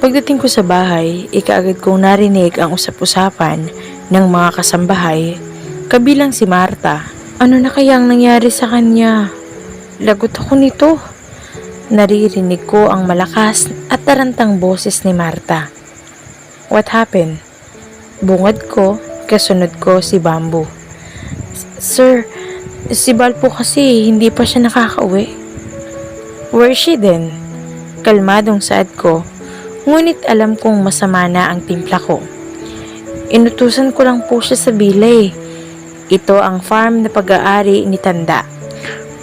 Pagdating ko sa bahay, ikaagad kong narinig ang usap-usapan ng mga kasambahay, kabilang si Marta. Ano na kayang nangyari sa kanya? Lagot ako nito. Naririnig ko ang malakas at tarantang boses ni Marta. What happened? Bungad ko, kasunod ko si Bamboo. Sir, si Bal po kasi hindi pa siya nakakauwi. Where is she then? Kalmadong saad ko, ngunit alam kong masama na ang timpla ko. Inutusan ko lang po siya sa bilay. Ito ang farm na pag-aari ni Tanda.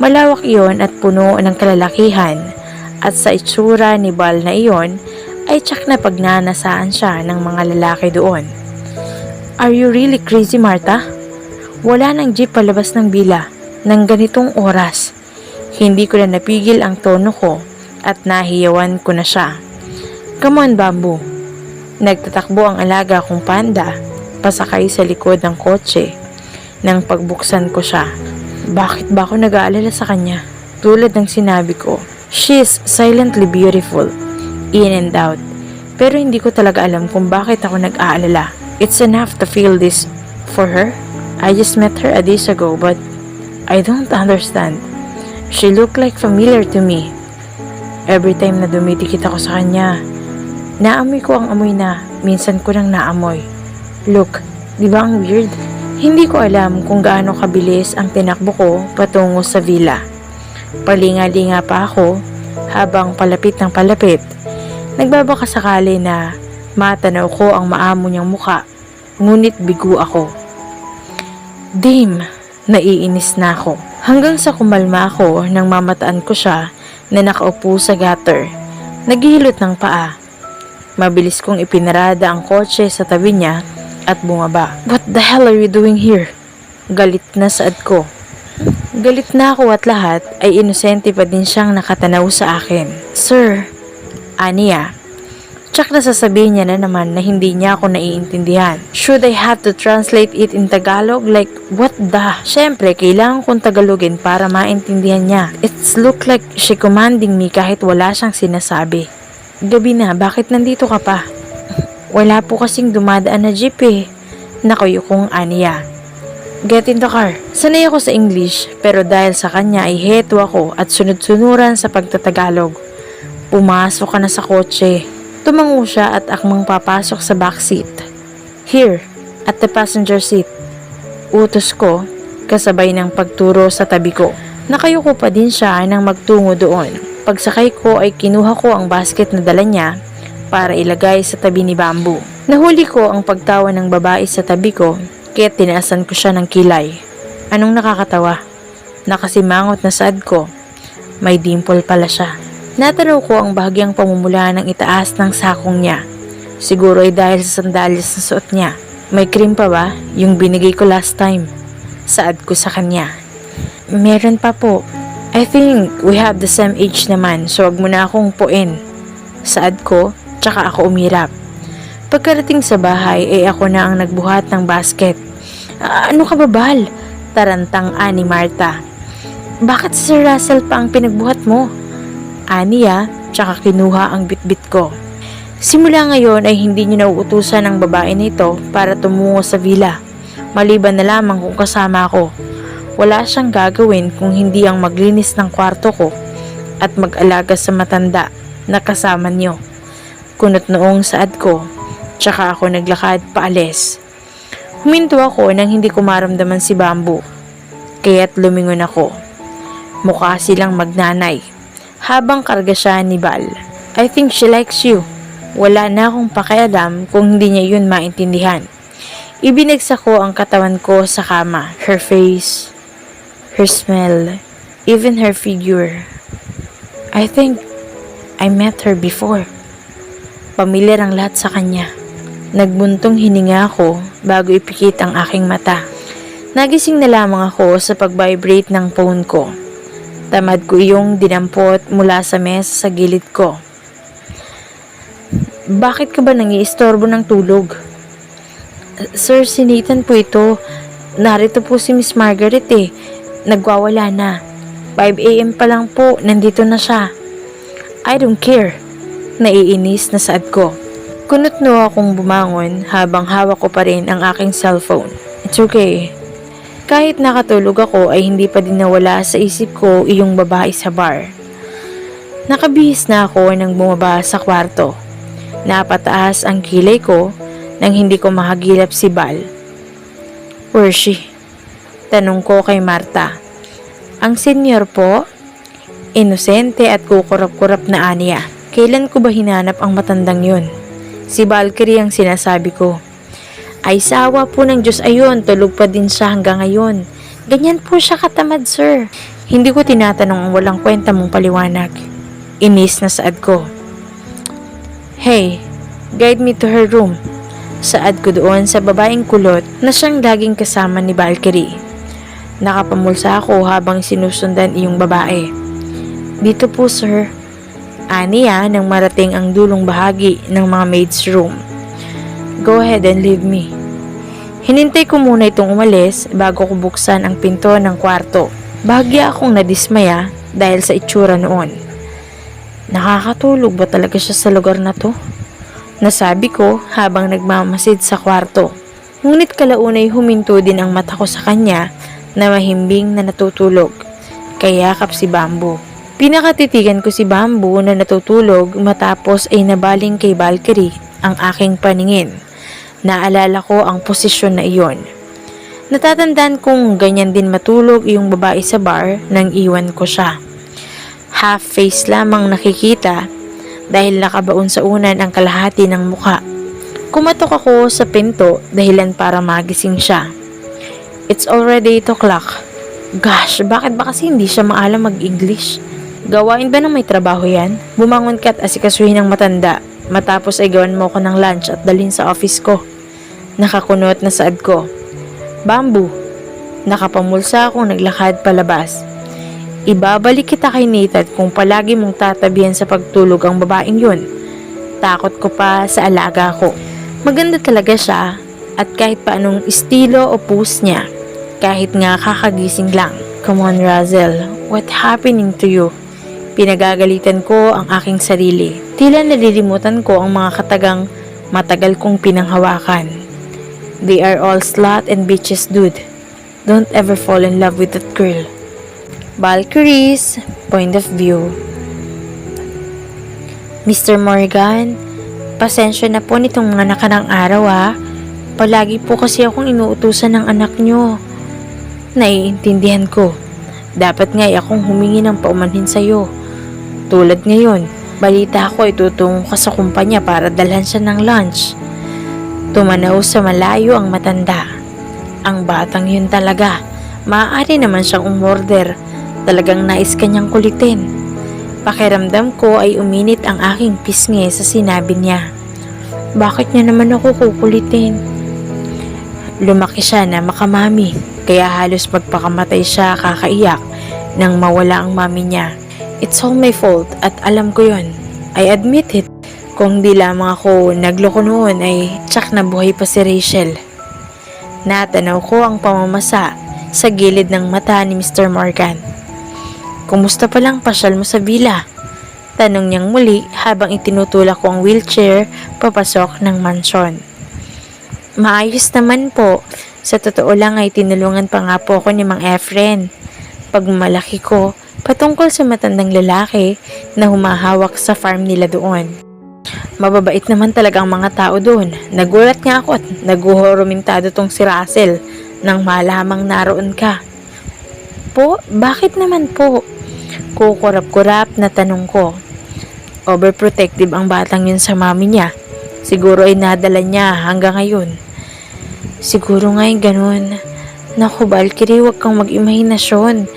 Malawak iyon at puno ng kalalakihan, at sa itsura ni Bal na iyon ay tsak na pagnanasaan siya ng mga lalaki doon. Are you really crazy, Marta? Wala nang jeep palabas ng villa ng ganitong oras. Hindi ko na napigil ang tono ko at nahiyawan ko na siya. Come on, Bamboo. Nagtatakbo ang alaga kong panda pasakay sa likod ng kotse. Nang pagbuksan ko siya, bakit ba ako nag-aalala sa kanya? Tulad ng sinabi ko, she is silently beautiful, in and out. Pero hindi ko talaga alam kung bakit ako nag-aalala. It's enough to feel this for her. I just met her a days ago but I don't understand. She looked like familiar to me. Every time na dumidikit ako sa kanya, naamoy ko ang amoy na minsan ko nang naamoy. Look, di ba ang weird? Hindi ko alam kung gaano kabilis ang tinakbo ko patungo sa villa. Palinga-linga pa ako habang palapit ng palapit. Nagbabaka sakali na matanaw ko ang maamo niyang muka, ngunit bigo ako. Dame, naiinis na ako. Hanggang sa kumalma ako nang mamataan ko siya na nakaupo sa gutter, naghihilot ng paa. Mabilis kong ipinarada ang kotse sa tabi niya at bumaba. What the hell are you doing here? Galit na saad ko. Galit na ako at lahat ay inosente pa din siyang nakatanaw sa akin. Sir, aniya. Tsak na sasabihin niya na naman na hindi niya ako naiintindihan. Should I have to translate it in Tagalog? Like, what the? Siyempre, kailangan kong Tagalogin para maintindihan niya. It's look like she commanding me kahit wala siyang sinasabi. Gabi na, bakit nandito ka pa? Wala po kasing dumadaan na jeep eh. Nakuyo kong aniya. Get in the car. Sanay ako sa English, pero dahil sa kanya ay heto ako at sunod-sunuran sa pagtatagalog. Pumasok ka na sa kotse. Tumango siya at akmang papasok sa backseat. Here, at the passenger seat. Utos ko, kasabay ng pagturo sa tabi ko. Nakayuko pa din siya nang magtungo doon. Pagsakay ko ay kinuha ko ang basket na dala niya para ilagay sa tabi ni Bamboo. Nahuli ko ang pagtawa ng babae sa tabi ko, kaya tinaasan ko siya ng kilay. Anong nakakatawa? Nakasimangot na saad ko. May dimple pala siya. Natanaw ko ang bahagyang pamumula ng itaas ng sakong niya. Siguro ay dahil sa sandalyas na suot niya. May cream pa ba? Yung binigay ko last time. Saad ko sa kanya. Meron pa po. I think we have the same age naman, so wag mo na akong puin. Saad ko, tsaka ako umirap. Pagkarating sa bahay ay ako na ang nagbuhat ng basket. Ano ka ba, Bal? Tarantang ani Marta. Bakit si Sir Russell pa ang pinagbuhat mo? Aniya, tsaka kinuha ang bitbit ko. Simula ngayon ay hindi niyo nauutusan ang babae nito para tumungo sa villa. Maliban na lamang kung kasama ako. Wala siyang gagawin kung hindi ang maglinis ng kwarto ko at mag-alaga sa matanda na kasama niyo. Kunot noong saad ko, tsaka ako naglakad paalis. Huminto ako nang hindi ko maramdaman si Bamboo, kaya't lumingon ako. Mukha silang magnanay, habang karga siya ni Bal. I think she likes you. Wala na akong pakialam kung hindi niya yun maintindihan. Ibinagsak ko ang katawan ko sa kama. Her face, her smell, even her figure. I think I met her before. Pamilyar ang lahat sa kanya. Nagbuntong hininga ako bago ipikit ang aking mata. Nagising na lamang ako sa pag-vibrate ng phone ko. Tamad ko iyong dinampot mula sa mesa sa gilid ko. Bakit ka ba nangiistorbo ng tulog? Sir, si Nathan po ito. Narito po si Miss Margaret eh. Nagwawala na. 5 AM pa lang po, nandito na siya. I don't care. Naiinis na saad ko. Kunot-no akong bumangon habang hawak ko pa rin ang aking cellphone. It's okay. Kahit nakatulog ako ay hindi pa din nawala sa isip ko iyong babae sa bar. Nakabihis na ako nang bumaba sa kwarto. Napataas ang kilay ko nang hindi ko mahagilap si Bal. Where's she? Tanong ko kay Marta. Ang senyor po? Inosente at kukurap-kurap na aniya. Kailan ko ba hinanap ang matandang yun? Si Valkyrie ang sinasabi ko. Ay sawa po ng Diyos ayon, tulog pa din siya hanggang ngayon. Ganyan po siya katamad, sir. Hindi ko tinatanong ang walang kwenta mong paliwanag. Inis na saad ko. Hey, guide me to her room. Saad ko doon sa babaeng kulot na siyang laging kasama ni Valkyrie. Nakapamulsa ako habang sinusundan iyong babae. Dito po, sir. Aniya nang marating ang dulong bahagi ng mga maid's room. Go ahead and leave me. Hinintay ko muna itong umalis bago ko buksan ang pinto ng kwarto. Bahagya akong nadismaya dahil sa itsura noon. Nakakatulog ba talaga siya sa lugar na to? Nasabi ko habang nagmamasid sa kwarto. Ngunit kalaunay huminto din ang mata ko sa kanya na mahimbing na natutulog. Kayakap si Bamboo. Pinakatitigan ko si Bamboo na natutulog matapos ay nabaling kay Valkyrie ang aking paningin. Naalala ko ang posisyon na iyon. Natatandaan kong ganyan din matulog yung babae sa bar nang iwan ko siya. Half face lamang nakikita dahil nakabaon sa unan ang kalahati ng muka. Kumatok ako sa pinto dahilan para magising siya. It's already 8 o'clock. Gosh, bakit ba kasi hindi siya maalam mag-English? Gawain ba ng may trabaho yan? Bumangon ka at asikasuhin ng matanda. Matapos ay gawan mo ko ng lunch at dalhin sa office ko. Nakakunot na saad ko. Bamboo. Nakapamulsa akong naglakad palabas. Ibabalik kita kay Nathan kung palagi mong tatabihan sa pagtulog ang babaeng yun. Takot ko pa sa alaga ko. Maganda talaga siya at kahit paanong estilo o pose niya. Kahit nga kakagising lang. Come on, Razel. What happening to you? Pinagagalitan ko ang aking sarili. Tila nalilimutan ko ang mga katagang matagal kong pinanghawakan. They are all slut and bitches, dude. Don't ever fall in love with that girl. Valkyrie's point of view. Mr. Morgan, pasensya na po nitong mga nakarang araw. Palagi po kasi akong inuutusan ng anak nyo. Naiintindihan ko. Dapat nga akong humingi ng paumanhin sa'yo. Tulad ngayon, balita ko ay tutungo ka sa kumpanya para dalhan siya ng lunch. Tumanaw sa malayo ang matanda. Ang batang yun talaga. Maaari naman siyang umorder. Talagang nais kanyang kulitin. Pakiramdam ko ay uminit ang aking pisngi sa sinabi niya. Bakit niya naman ako kukulitin? Lumaki siya na makamami, kaya halos magpakamatay siya kakaiyak nang mawala ang mami niya. It's all my fault at alam ko yon. I admit it. Kung di lamang ako nagloko noon ay tsak na buhay pa si Rachel. Natanaw ko ang pamamasa sa gilid ng mata ni Mr. Morgan. Kumusta palang pasyal mo sa villa? Tanong niyang muli habang itinutulak ko ang wheelchair papasok ng mansyon. Maayos naman po. Sa totoo lang ay tinulungan pa nga po ako ni Mang Efren. Pagmalaki ko, patungkol sa matandang lalaki na humahawak sa farm nila doon. Mababait naman talaga ang mga tao doon. Nagulat nga ako at naguhoromintado tong si Russell nang malamang naroon ka. Po? Bakit naman po? Kukurap-kurap na tanong ko. Overprotective ang batang yun sa mami niya. Siguro ay nadala niya hanggang ngayon. Siguro nga'y ganun. Naku, Valkyrie, huwag kang mag-imahinasyon.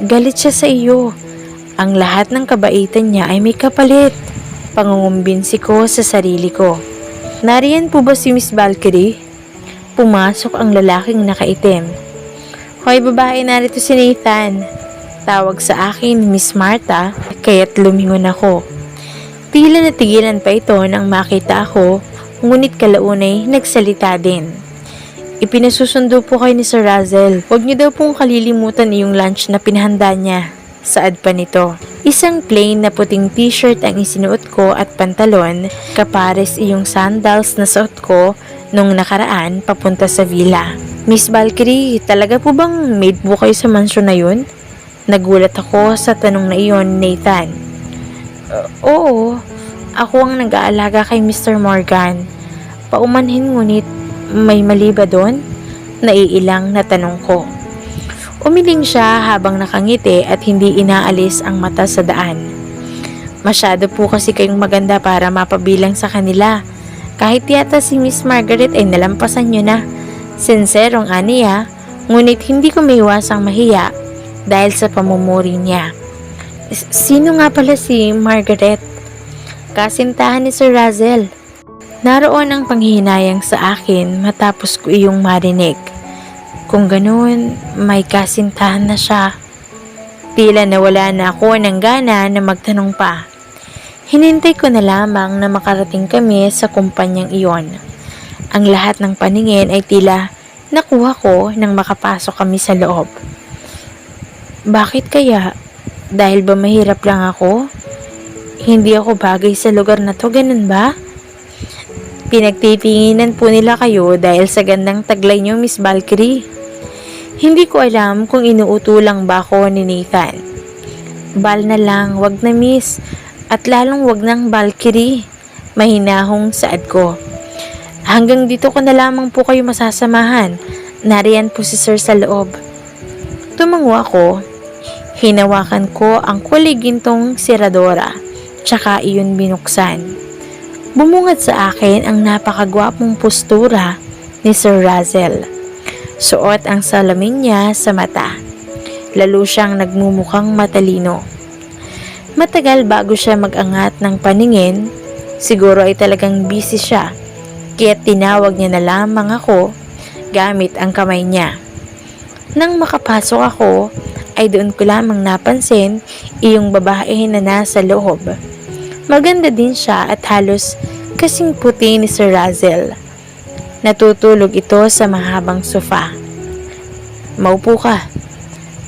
Galit siya sa iyo. Ang lahat ng kabaitan niya ay may kapalit. Pangungumbinsi ko sa sarili ko. Nariyan po ba si Miss Valkyrie? Pumasok ang lalaking nakaitim. Hoy babae, narito si Nathan. Tawag sa akin ni Miss Marta, kaya't lumingon ako. Tila natigilan pa ito nang makita ako, ngunit kalaunay nagsalita din. Ipinasusundo po kayo ni Sir Russell. Huwag niyo daw pong kalilimutan yung lunch na pinahanda niya. Saad pa nito. Isang plain na puting t-shirt ang isinuot ko at pantalon, kapares iyong sandals na suot ko nung nakaraan papunta sa villa. Miss Valkyrie, talaga po bang maid po kayo sa mansyon na yun? Nagulat ako sa tanong na iyon, Nathan. Oo, ako ang nag-aalaga kay Mr. Morgan. Paumanhin ngunit may mali ba doon? Naiilang na tanong ko. Umiling siya habang nakangiti at hindi inaalis ang mata sa daan. Masyado po kasi kayong maganda para mapabilang sa kanila. Kahit yata si Miss Margaret ay nalampasan nyo na. Sinserong aniya, ngunit hindi ko maiwasang mahiya dahil sa pamumuri niya. Sino nga pala si Margaret? Kasintahan ni Sir Razel. Naroon ang panghihinayang sa akin matapos ko iyong marinig. Kung ganoon, may kasintahan na siya. Tila nawala na ako ng gana na magtanong pa. Hinintay ko na lamang na makarating kami sa kumpanyang iyon. Ang lahat ng paningin ay tila nakuha ko nang makapasok kami sa loob. Bakit kaya? Dahil ba mahirap lang ako? Hindi ako bagay sa lugar na to, ganun ba? Pinagtitinginan po nila kayo dahil sa gandang taglay niyo, Miss Valkyrie. Hindi ko alam kung inuuto lang ba ako ni Nathan. Bal na lang, wag na miss. At lalong wag ng Valkyrie. Mahinahong saad ko. Hanggang dito ko na lamang po kayo masasamahan. Nariyan po si Sir sa loob. Tumango ako. Hinawakan ko ang kuligintong siradora. Tsaka iyon binuksan. Bumungad sa akin ang napakagwapong postura ni Sir Razel. Suot ang salamin niya sa mata. Lalo siyang nagmumukhang matalino. Matagal bago siya mag-angat ng paningin. Siguro ay talagang busy siya. Kaya tinawag niya na lamang ako gamit ang kamay niya. Nang makapasok ako, ay doon ko lamang napansin iyong babae na nasa loob. Maganda din siya at halos kasing puti ni Sir Razel. Natutulog ito sa mahabang sofa. Maupo ka.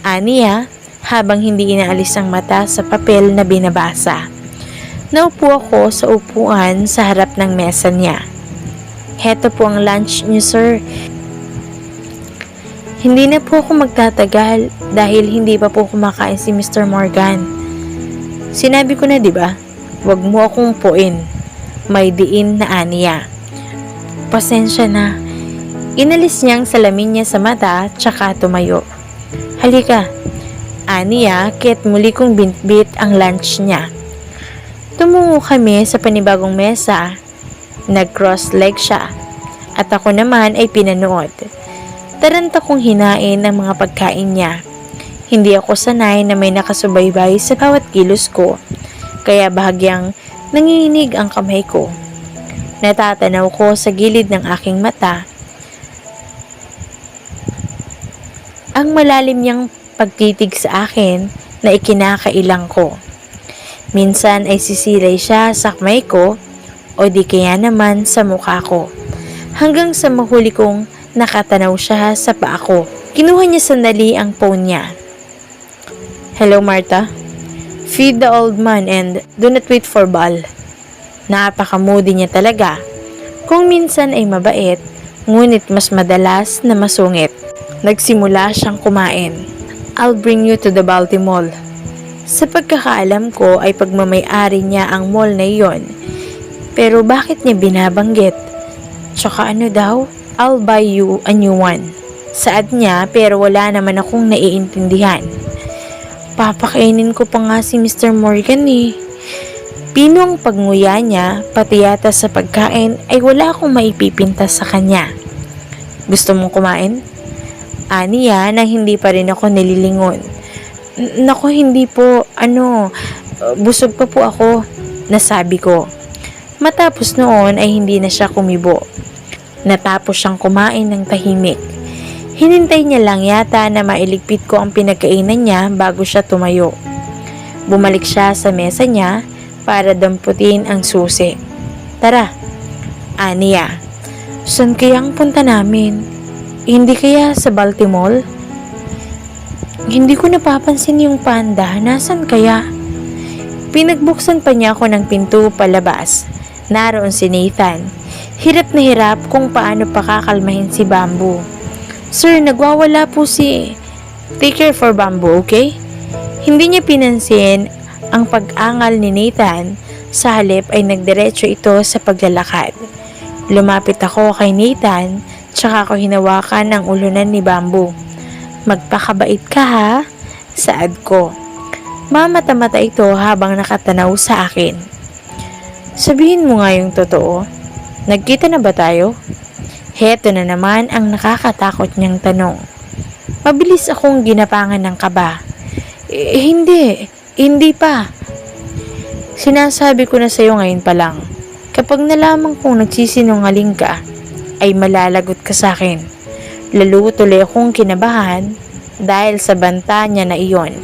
Aniya, habang hindi inaalis ang mata sa papel na binabasa. Naupo ako sa upuan sa harap ng mesa niya. Heto po ang lunch niyo, sir. Hindi na po ako magtatagal dahil hindi pa po kumakain si Mr. Morgan. Sinabi ko na, di ba? Huwag mo akong puin. May diin na aniya. Pasensya na. Inalis niya ang salamin niya sa mata tsaka tumayo. Halika. Aniya, kaya't muli kong binitbit ang lunch niya. Tumungo kami sa panibagong mesa. Nag-cross leg siya. At ako naman ay pinanood. Taranta kong hinain ang mga pagkain niya. Hindi ako sanay na may nakasubaybay sa bawat kilos ko. Kaya bahagyang nanginginig ang kamay ko. Natatanaw ko sa gilid ng aking mata ang malalim niyang pagtitig sa akin na ikinakailang ko. Minsan ay sisilay siya sa kamay ko o di kaya naman sa mukha ko. Hanggang sa mahuli kong nakatanaw siya sa paa ko. Kinuha niya sandali ang phone niya. Hello, Martha? Feed the old man and do not wait for Bal. Napaka-moody niya talaga. Kung minsan ay mabait, ngunit mas madalas na masungit. Nagsimula siyang kumain. I'll bring you to the Baltimore Mall. Sa pagkakaalam ko ay pagmamay-ari niya ang mall na iyon. Pero bakit niya binabanggit? Tsaka ano daw? I'll buy you a new one. Saad niya pero wala naman akong naiintindihan. Papakainin ko pa nga si Mr. Morgan eh. Pino ang pagnguya niya, pati yata sa pagkain ay wala akong maipipintas sa kanya. Gusto mong kumain? Aniya na hindi pa rin ako nililingon. Nako, hindi po, busog pa po ako, nasabi ko. Matapos noon ay hindi na siya kumibo. Natapos siyang kumain ng tahimik. Hinintay niya lang yata na mailigpit ko ang pinagkainan niya bago siya tumayo. Bumalik siya sa mesa niya para damputin ang susi. Tara, Aniya. Saan kaya ang punta namin? Hindi kaya sa Baltimore? Hindi ko napapansin yung panda. Nasaan kaya? Pinagbuksan pa niya ako ng pinto palabas. Naroon si Nathan. Hirap na hirap kung paano pakakalmahin si Bamboo. Sir, nagwawala po si... Take care for Bamboo, okay? Hindi niya pinansin ang pag-angal ni Nathan. Sa halip ay nagdiretso ito sa paglalakad. Lumapit ako kay Nathan, tsaka ako hinawakan ang ulunan ni Bamboo. Magpakabait ka ha, saad ko. Mamata-mata ito habang nakatanaw sa akin. Sabihin mo nga yung totoo. Nagkita na ba tayo? Heto na naman ang nakakatakot niyang tanong. Mabilis akong ginapangan ng kaba. Hindi pa. Sinasabi ko na sa'yo ngayon pa lang. Kapag nalaman kong nagsisinungaling ka, ay malalagot ka sa akin. Lalo tuloy akong kinabahan dahil sa banta niya na iyon.